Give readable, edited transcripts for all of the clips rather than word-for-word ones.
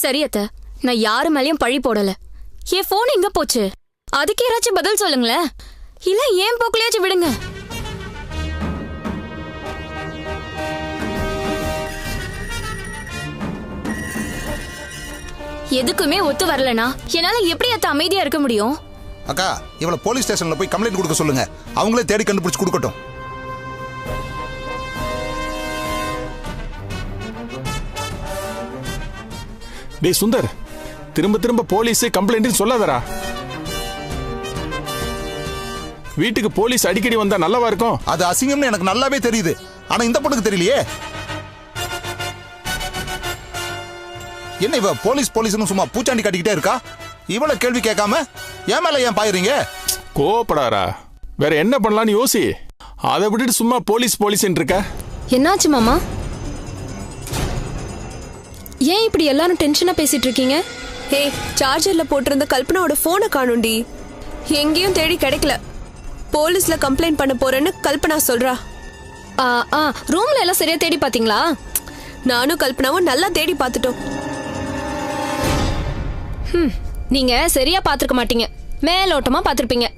சரி அத்த, நான் யாரு மேலயும் பழி போடல. என் போன் எங்க போச்சு? அதுக்கு யாராச்சும் பதில் சொல்லுங்களேன். இல்ல ஏன் போக்குலயாச்சும் விடுங்க. எதுக்குமே ஒத்து வரலனா என்னால எப்படி அத்த அமைதியா இருக்க முடியும்? அக்கா, இவளை போலீஸ் ஸ்டேஷன்ல போய் கம்ப்ளைண்ட் கொடுக்க சொல்லுங்க. அவங்களே தேடி கண்டுபிடிச்சு கொடுக்கட்டும். டேய் சுந்தர், திரும்ப திரும்ப போலீஸ் கம்ப்ளைண்ட் சொல்லாதடா. வீட்டுக்கு போலீஸ் அடிக்கடி வந்தா நல்லவா இருக்கும். அது அசிங்கம்னு எனக்கு நல்லாவே தெரியுது. ஆனா இந்த பொண்ணுக்கு தெரியலையே. என்ன இவ போலீஸ் போலீஸ்னு சும்மா பூச்சாண்டி கட்டிக்கிட்டே இருக்கா? இவளை கேள்வி கேட்காம ஏன் மேல ஏன் பாயுறீங்க? கோபப்படாரா, வேற என்ன பண்ணலாம்னு யோசி. அதை விட்டுட்டு சும்மா போலீஸ் போலீஸ் இருக்க. என்னாச்சு மாமா? ஏன் இப்படி எல்லாரும் டென்ஷனா பேசிட்டு இருக்கீங்க? ஹே, சார்ஜர்ல போட்டிருந்த கல்பனாவோட போனை காணும்டி. எங்கேயும் தேடி கிடைக்கல. போலீஸ்ல கம்ப்ளைண்ட் பண்ண போறேன்னு கல்பனா சொல்றா. ரூம்ல எல்லாம் சரியா தேடி பாத்தீங்களா? நானும் கல்பனாவும் நல்லா தேடி பார்த்துட்டோம். நீங்க சரியா பாத்துருக்க மாட்டீங்க, மேலோட்டமா பாத்திருப்பீங்க.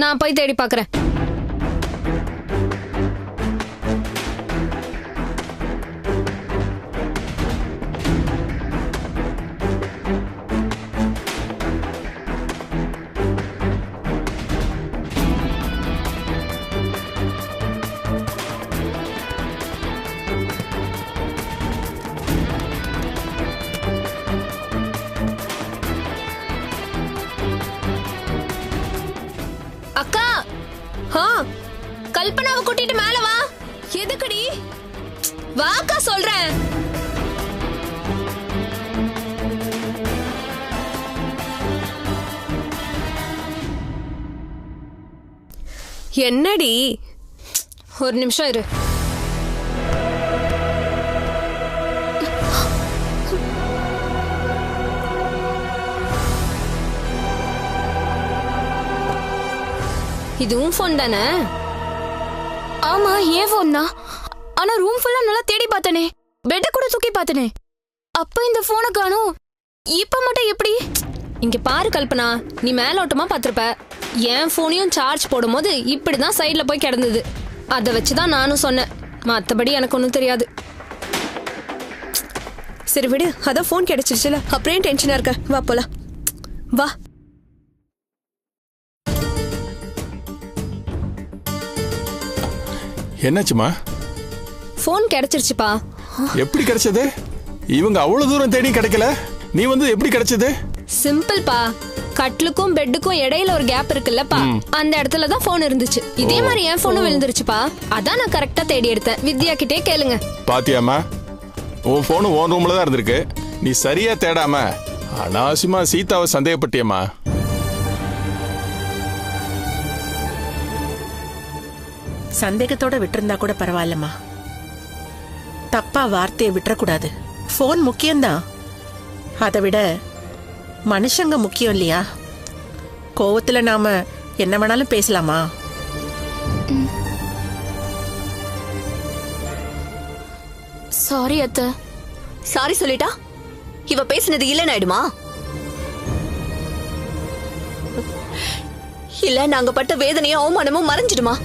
நான் போய் தேடி பாக்குறேன். அக்கா, கல்பனாவை கூட்டிட்டு மேல வா. எதுக்குடி? வாக்கா சொல்றேன். என்னடி? ஒரு நிமிஷம் இரு. இதுவும் போன் தானே? ஆமா, ஏன் போன் தான். ஆனா ரூம் ஃபுல்லா நல்லா தேடி பார்த்தனே, பெட்ட கூட தூக்கி பார்த்தனே. அப்ப இந்த போனை காணோம். இப்ப மட்டும் எப்படி? இங்க பாரு கல்பனா, நீ மேலோட்டமா பாத்திருப்ப. என் போனையும் சார்ஜ் போடும் போது இப்படிதான் சைட்ல போய் கிடந்தது. அதை வச்சுதான் நானும் சொன்னேன். மத்தபடி எனக்கு ஒன்றும் தெரியாது. சரி விடு, அதான் போன் கிடைச்சிருச்சுல, அப்புறம் டென்ஷனா இருக்க. வா போலாம், வா. என்னாச்சுமா? போன் கிடைச்சிருச்சுப்பா. எப்படி கிடைச்சது? இவங்க அவ்வளவு தூரம் தேடி கிடைக்கல, நீ வந்து எப்படி கிடைச்சது? சிம்பிள்பா. கட்லுக்கும் பெட்டுக்கும் இடையில ஒரு கேப் இருக்குல்லப்பா, அந்த இடத்துல தான் போன் இருந்துச்சு. இதே மாதிரி என் போனும் விழுந்துருச்சுப்பா. அதான் நான் கரெக்டா தேடி எடுத்தேன். வித்யா கிட்டே கேளுங்க. பாத்தியாமா, உன் போனு உன் ரூம்ல தான் இருந்திருக்கு. நீ சரியா தேடாம அனாவசியமா சீதாவை சந்தேகப்பட்டியம்மா. சந்தேகத்தோட விட்டிருந்தா கூட பரவாயில்லம்மா. தப்பா வார்த்தையை விட்டுறக்கூடாது. போன் முக்கியம்தான், அதை விட மனுஷங்க முக்கியம் இல்லையா? கோவத்துல நாம என்ன வேணாலும் பேசலாமா? சாரி அத்த. சாரி சொல்லிட்டா இவ பேசினது இல்லன்னு ஆயிடுமா? இல்ல நாங்க பட்ட வேதனையும் அவமானமும் மறைஞ்சிடுமா?